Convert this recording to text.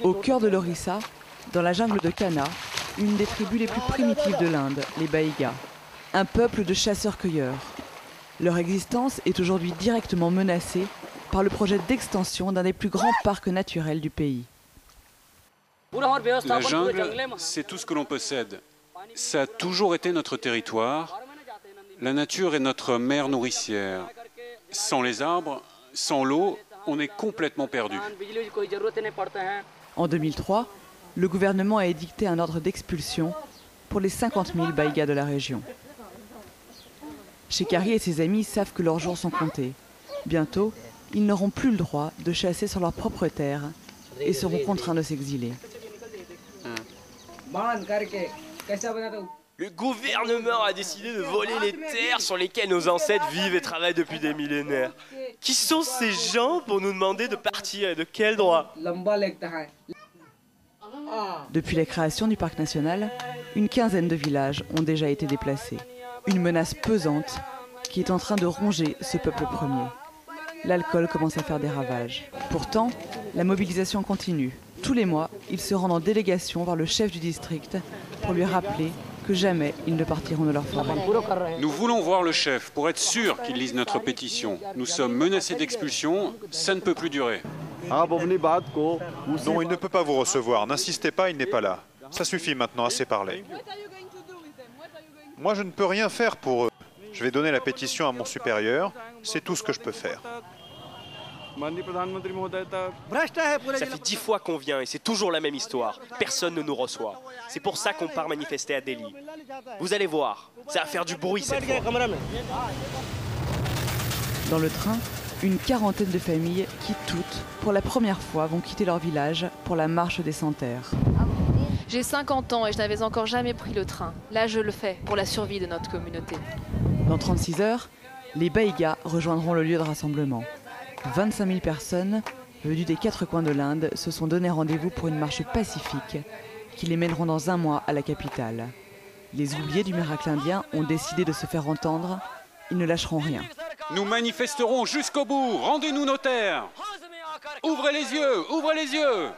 Au cœur de l'Orissa, dans la jungle de Kanha, une des tribus les plus primitives de l'Inde, les Baïgas, un peuple de chasseurs-cueilleurs. Leur existence est aujourd'hui directement menacée par le projet d'extension d'un des plus grands parcs naturels du pays. La jungle, c'est tout ce que l'on possède. Ça a toujours été notre territoire. La nature est notre mère nourricière. Sans les arbres, sans l'eau, on est complètement perdu. En 2003, le gouvernement a édicté un ordre d'expulsion pour les 50 000 Baïgas de la région. Shekari et ses amis savent que leurs jours sont comptés. Bientôt, ils n'auront plus le droit de chasser sur leur propre terre et seront contraints de s'exiler. Le gouvernement a décidé de voler les terres sur lesquelles nos ancêtres vivent et travaillent depuis des millénaires. Qui sont ces gens pour nous demander de partir et de quel droit? Depuis la création du parc national, une quinzaine de villages ont déjà été déplacés. Une menace pesante qui est en train de ronger ce peuple premier. L'alcool commence à faire des ravages. Pourtant, la mobilisation continue. Tous les mois, ils se rendent en délégation vers le chef du district pour lui rappeler que jamais ils ne partiront de leur forêt. Nous voulons voir le chef pour être sûr qu'il lise notre pétition. Nous sommes menacés d'expulsion, ça ne peut plus durer. Non, il ne peut pas vous recevoir. N'insistez pas, il n'est pas là. Ça suffit maintenant, assez parlé. Moi, je ne peux rien faire pour eux. Je vais donner la pétition à mon supérieur. C'est tout ce que je peux faire. Ça fait 10 fois qu'on vient et c'est toujours la même histoire. Personne ne nous reçoit. C'est pour ça qu'on part manifester à Delhi. Vous allez voir, ça va faire du bruit cette fois. Dans le train, une quarantaine de familles qui toutes, pour la première fois, vont quitter leur village pour la marche des 100 terres. J'ai 50 ans et je n'avais encore jamais pris le train. Là, je le fais pour la survie de notre communauté. Dans 36 heures, les Baïgas rejoindront le lieu de rassemblement. 25 000 personnes, venues des 4 coins de l'Inde, se sont donné rendez-vous pour une marche pacifique qui les mèneront dans un mois à la capitale. Les oubliés du miracle indien ont décidé de se faire entendre. Ils ne lâcheront rien. Nous manifesterons jusqu'au bout. Rendez-nous nos terres. Ouvrez les yeux, ouvrez les yeux.